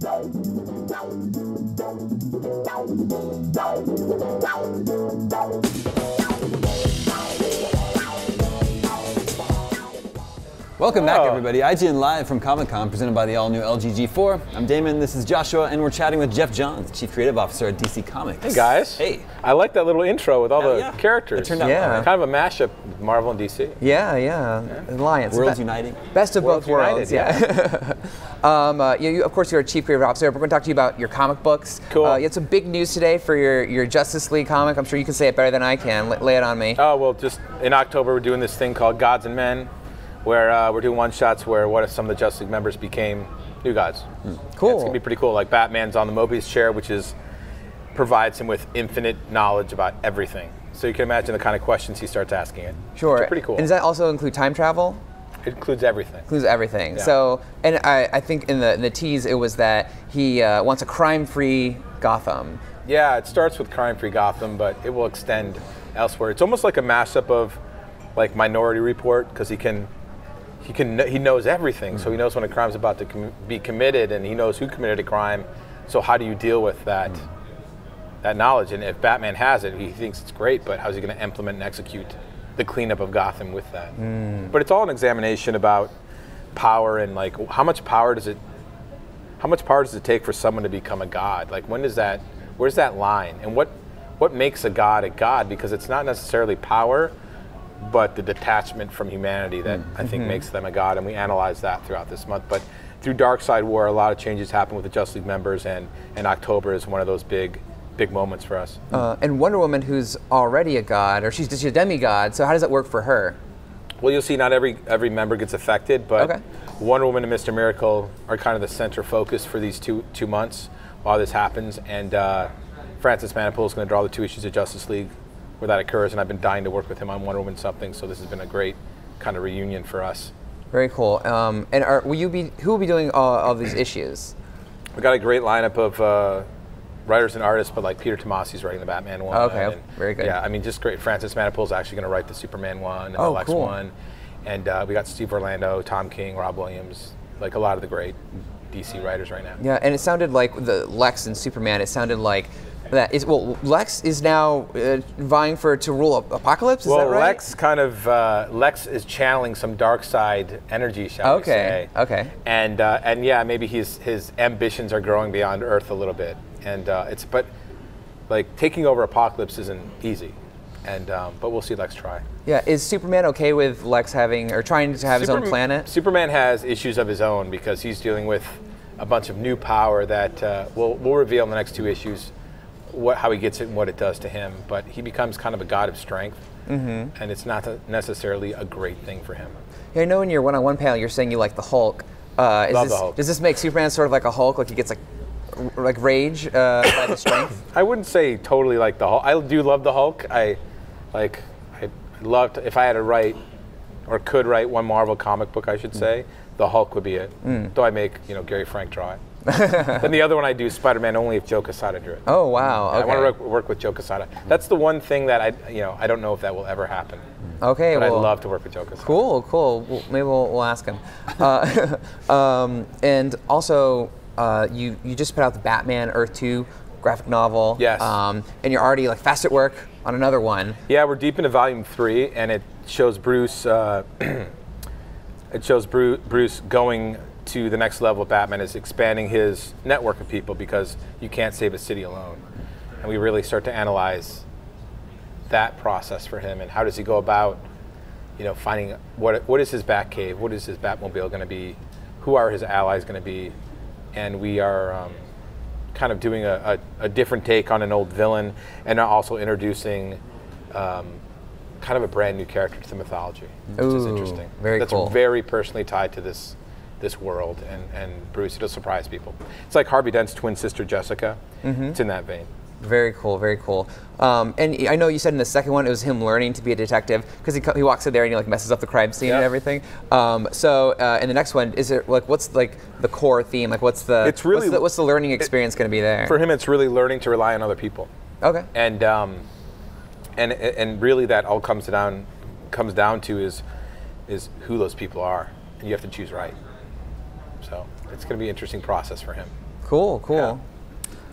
Welcome back, everybody. IGN Live from Comic-Con, presented by the all-new LG G4. I'm Damon, this is Joshua, and we're chatting with Geoff Johns, Chief Creative Officer at DC Comics. Hey, guys. Hey. I like that little intro with all the characters. It turned out well. Kind of a mashup with Marvel and DC. Yeah. Alliance. Worlds uniting. Best of both worlds, yeah. You, of course, you're a Chief Creative Officer. We're going to talk to you about your comic books. Cool. You had some big news today for your Justice League comic. I'm sure you can say it better than I can. Lay it on me. Oh, well, just in October, we're doing this thing called Gods and Men, where we're doing one-shots where what if some of the Justice League members became new gods. Cool. Yeah, it's going to be pretty cool. Like Batman's on the Mobius chair, which provides him with infinite knowledge about everything. So you can imagine the kind of questions he starts asking it. Sure. Which are pretty cool. And does that also include time travel? It includes everything. Includes everything. Yeah. So, and I think in the tease it was that he wants a crime-free Gotham. Yeah, it starts with crime-free Gotham, but it will extend elsewhere. It's almost like a mashup of like Minority Report, because he knows everything. So he knows when a crime's about to be committed, and he knows who committed a crime. So how do you deal with that knowledge? And if Batman has it, he thinks it's great, but how's he going to implement and execute the cleanup of Gotham with that? But it's all an examination about power and like how much power does it take for someone to become a god? Like where's that line? And what makes a god? Because it's not necessarily power, but the detachment from humanity that I think makes them a god, and we analyze that throughout this month. But through Darkseid War, a lot of changes happen with the Justice League members, and October is one of those big moments for us. And Wonder Woman, who's already a god, or she's just a demigod, so how does that work for her? Well, you'll see not every member gets affected, but Wonder Woman and Mr. Miracle are kind of the center focus for these two months while this happens, and Francis Manapul is going to draw the 2 issues of Justice League where that occurs, and I've been dying to work with him on Wonder Woman something, so this has been a great kind of reunion for us. Very cool. And who will be doing all these issues? We got a great lineup of writers and artists, but like Peter Tomasi's writing the Batman one. Okay, very good. Yeah, I mean, just great. Francis Manapul is actually going to write the Superman one and the Lex one, and we got Steve Orlando, Tom King, Rob Williams, like a lot of the great DC writers right now. Yeah, and it sounded like the Lex and Superman. It sounded like Lex is now vying to rule Apokolips. Is that right? Lex is channeling some dark side energy, shall we say? Okay. And yeah, maybe his ambitions are growing beyond Earth a little bit, and but like taking over Apokolips isn't easy, and but we'll see Lex try. Yeah, is Superman okay with Lex trying to have his own planet? Superman has issues of his own because he's dealing with a bunch of new power that we'll reveal in the next 2 issues. How he gets it and what it does to him, but he becomes kind of a god of strength, and it's not necessarily a great thing for him. Yeah, I know in your one-on-one panel you're saying you like the Hulk. Love the Hulk. Does this make Superman sort of like a Hulk, like he gets like rage by the strength? I wouldn't say totally like the Hulk. I do love the Hulk. I loved, if I had to write or could write one Marvel comic book, I should say, the Hulk would be it. Though I make Gary Frank draw it. Then the other one I do Spider-Man only if Joe Quesada drew it. Oh wow! Okay. I want to work with Joe Quesada. That's the one thing that I don't know if that will ever happen. Okay, but I'd love to work with Joe Quesada. Cool. Well, maybe we'll ask him. And also, you just put out the Batman Earth 2 graphic novel. Yes. And you're already fast at work on another one. Yeah, we're deep into volume 3, and it shows Bruce. Bruce going to the next level of Batman, is expanding his network of people because you can't save a city alone. And we really start to analyze that process for him and how does he go about, finding what is his Batcave, what is his Batmobile going to be, who are his allies going to be, and we are kind of doing a different take on an old villain and also introducing kind of a brand new character to the mythology, which is interesting. Very cool. That's very personally tied to this world, and Bruce, it'll surprise people. It's like Harvey Dent's twin sister Jessica. It's in that vein. Very cool, very cool. And I know you said in the second one it was him learning to be a detective because he walks in there and he messes up the crime scene and everything. So in the next one, is it what's the core theme? What's the learning experience going to be there? For him, it's really learning to rely on other people. Okay. And really that all comes down to is who those people are, and you have to choose right. So it's going to be an interesting process for him. Cool, cool.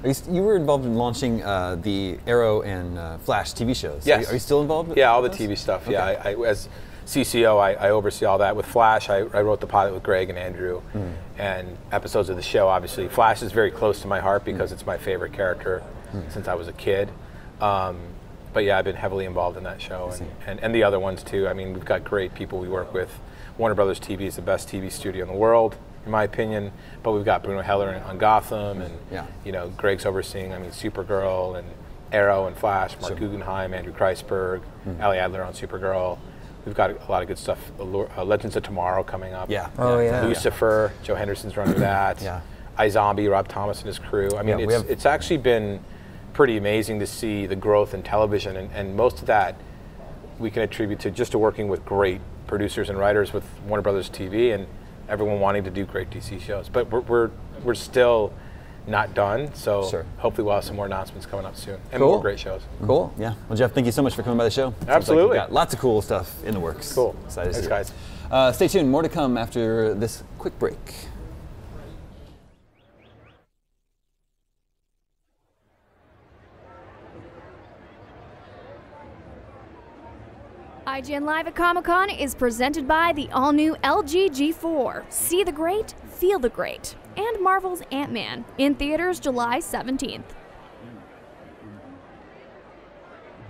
Yeah. You were involved in launching the Arrow and Flash TV shows. Yes. Are you still involved? Yeah, all the with TV those? stuff. Okay. Yeah, I as CCO, I oversee all that. With Flash, I wrote the pilot with Greg and Andrew, and episodes of the show. Obviously, Flash is very close to my heart because it's my favorite character since I was a kid. But yeah, I've been heavily involved in that show and the other ones too. I mean, we've got great people we work with. Warner Brothers TV is the best TV studio in the world, in my opinion. But we've got Bruno Heller on Gotham, and you know, Greg's overseeing. I mean, Supergirl and Arrow and Flash, Mark Guggenheim, Andrew Kreisberg, Ali Adler on Supergirl. We've got a lot of good stuff. Legends of Tomorrow coming up. Yeah. Oh, yeah. Lucifer, Joe Henderson's running that. Yeah. iZombie, Rob Thomas and his crew. I mean, Yeah, it's actually been pretty amazing to see the growth in television, and most of that we can attribute to just to working with great producers and writers with Warner Brothers TV, and everyone wanting to do great DC shows. But we're still not done, so hopefully we'll have some more announcements coming up soon and more great shows. Cool. Yeah. Well, Jeff, thank you so much for coming by the show. Seems Absolutely. like you've got lots of cool stuff in the works. Cool. Excited to see Thanks, it. guys. Stay tuned. More to come after this quick break. IGN Live at Comic-Con is presented by the all-new LG G4. See the great, feel the great. And Marvel's Ant-Man, in theaters July 17th.